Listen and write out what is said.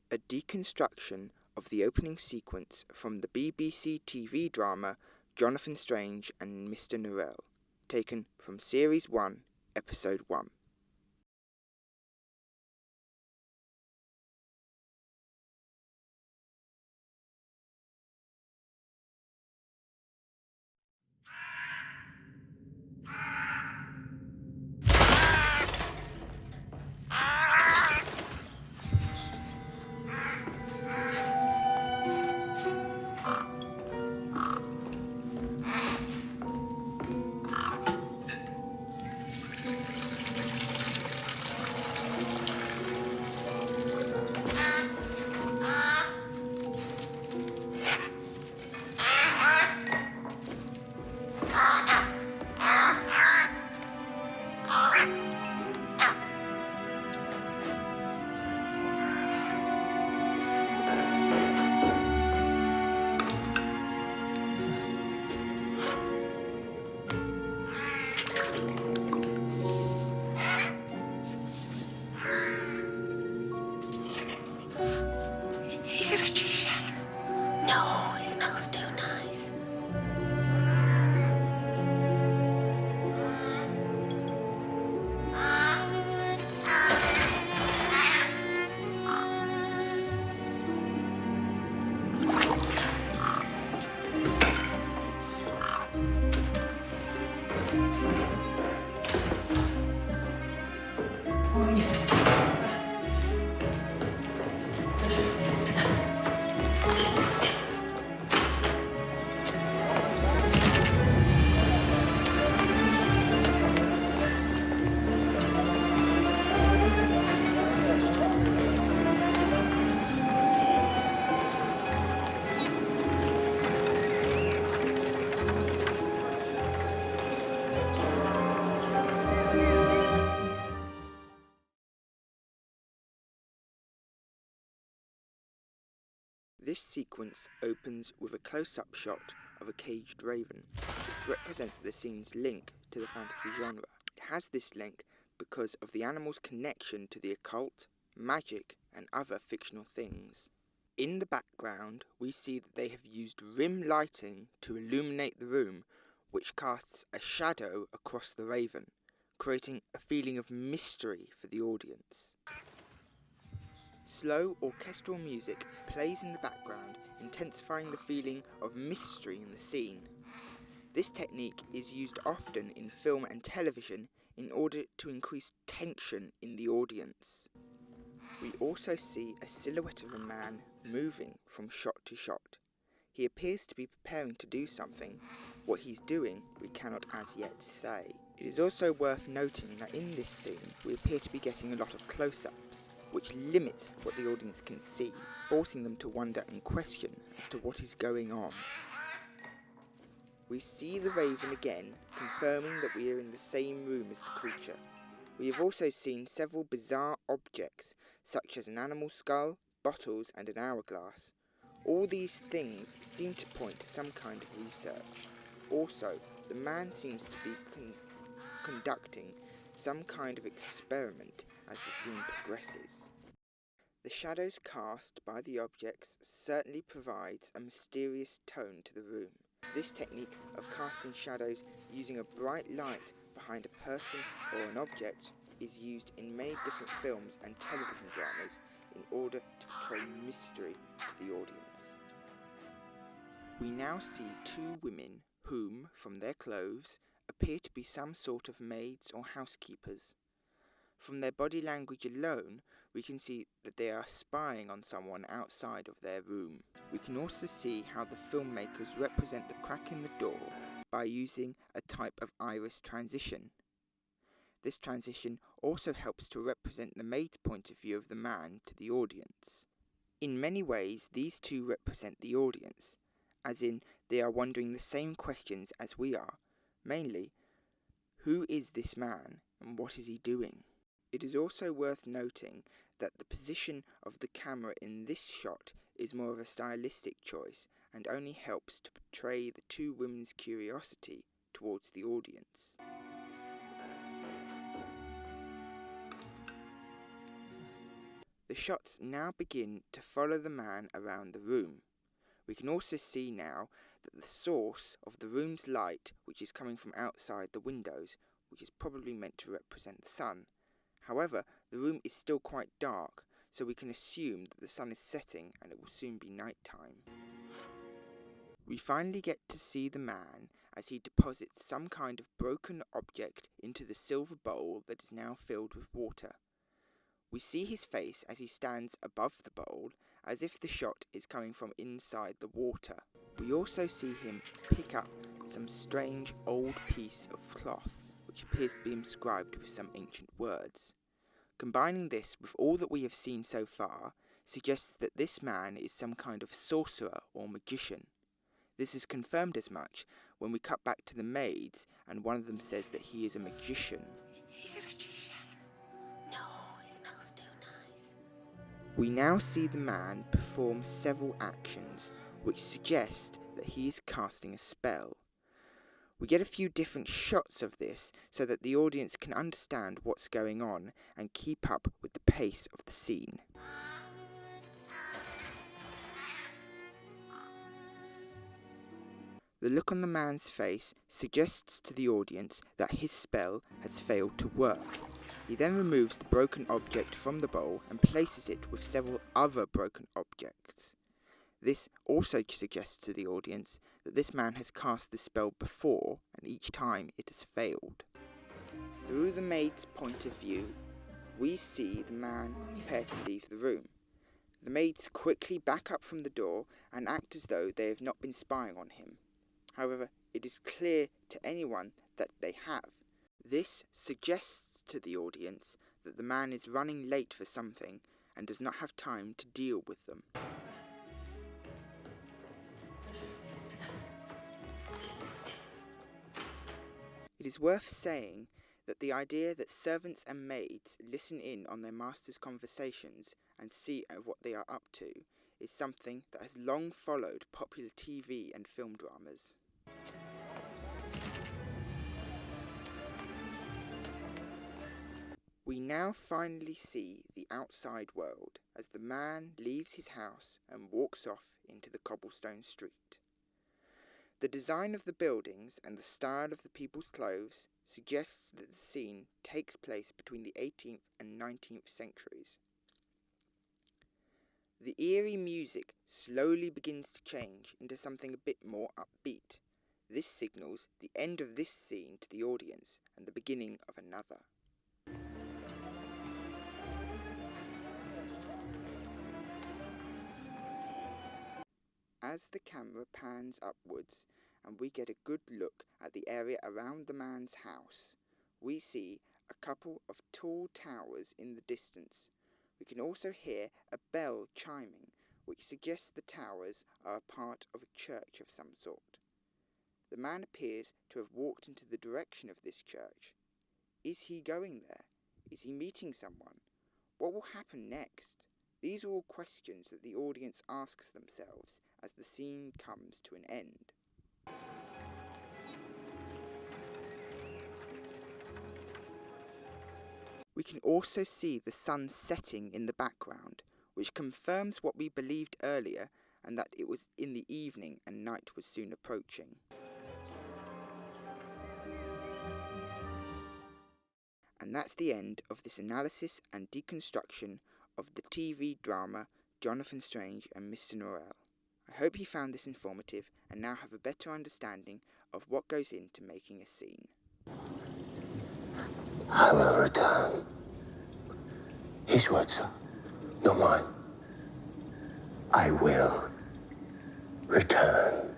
A deconstruction of the opening sequence from the BBC TV drama Jonathan Strange and Mr Norrell, taken from Series 1, Episode 1. He's a magician. No, he smells too nice. This sequence opens with a close-up shot of a caged raven, which represents the scene's link to the fantasy genre. It has this link because of the animal's connection to the occult, magic, and other fictional things. In the background, we see that they have used rim lighting to illuminate the room, which casts a shadow across the raven, creating a feeling of mystery for the audience. Slow orchestral music plays in the background, intensifying the feeling of mystery in the scene. This technique is used often in film and television in order to increase tension in the audience. We also see a silhouette of a man moving from shot to shot. He appears to be preparing to do something. What he's doing, we cannot as yet say. It is also worth noting that in this scene, we appear to be getting a lot of close-ups, which limit what the audience can see, forcing them to wonder and question as to what is going on. We see the raven again, confirming that we are in the same room as the creature. We have also seen several bizarre objects, such as an animal skull, bottles, and an hourglass. All these things seem to point to some kind of research. Also, the man seems to be conducting some kind of experiment as the scene progresses. The shadows cast by the objects certainly provides a mysterious tone to the room. This technique of casting shadows using a bright light behind a person or an object is used in many different films and television dramas in order to portray mystery to the audience. We now see two women whom, from their clothes, appear to be some sort of maids or housekeepers. From their body language alone, we can see that they are spying on someone outside of their room. We can also see how the filmmakers represent the crack in the door by using a type of iris transition. This transition also helps to represent the maid's point of view of the man to the audience. In many ways, these two represent the audience, as in they are wondering the same questions as we are, mainly, who is this man and what is he doing? It is also worth noting that the position of the camera in this shot is more of a stylistic choice and only helps to portray the two women's curiosity towards the audience. The shots now begin to follow the man around the room. We can also see now that the source of the room's light, which is coming from outside the windows, which is probably meant to represent the sun. However, the room is still quite dark, so we can assume that the sun is setting and it will soon be night time. We finally get to see the man as he deposits some kind of broken object into the silver bowl that is now filled with water. We see his face as he stands above the bowl, as if the shot is coming from inside the water. We also see him pick up some strange old piece of cloth, which appears to be inscribed with some ancient words. Combining this with all that we have seen so far, suggests that this man is some kind of sorcerer or magician. This is confirmed as much when we cut back to the maids and one of them says that he is a magician. He's a magician. No, he smells too nice. We now see the man perform several actions which suggest that he is casting a spell. We get a few different shots of this so that the audience can understand what's going on and keep up with the pace of the scene. The look on the man's face suggests to the audience that his spell has failed to work. He then removes the broken object from the bowl and places it with several other broken objects. This also suggests to the audience that this man has cast the spell before and each time it has failed. Through the maid's point of view, we see the man prepare to leave the room. The maids quickly back up from the door and act as though they have not been spying on him. However, it is clear to anyone that they have. This suggests to the audience that the man is running late for something and does not have time to deal with them. It is worth saying that the idea that servants and maids listen in on their master's conversations and see what they are up to is something that has long followed popular TV and film dramas. We now finally see the outside world as the man leaves his house and walks off into the cobblestone street. The design of the buildings and the style of the people's clothes suggests that the scene takes place between the 18th and 19th centuries. The eerie music slowly begins to change into something a bit more upbeat. This signals the end of this scene to the audience and the beginning of another. As the camera pans upwards and we get a good look at the area around the man's house, we see a couple of tall towers in the distance. We can also hear a bell chiming, which suggests the towers are a part of a church of some sort. The man appears to have walked into the direction of this church. Is he going there? Is he meeting someone? What will happen next? These are all questions that the audience asks themselves as the scene comes to an end. We can also see the sun setting in the background, which confirms what we believed earlier and that it was in the evening and night was soon approaching. And that's the end of this analysis and deconstruction of the TV drama Jonathan Strange and Mr Norrell. I hope you found this informative and now have a better understanding of what goes into making a scene. I will return. His words, sir, not mine. I will return.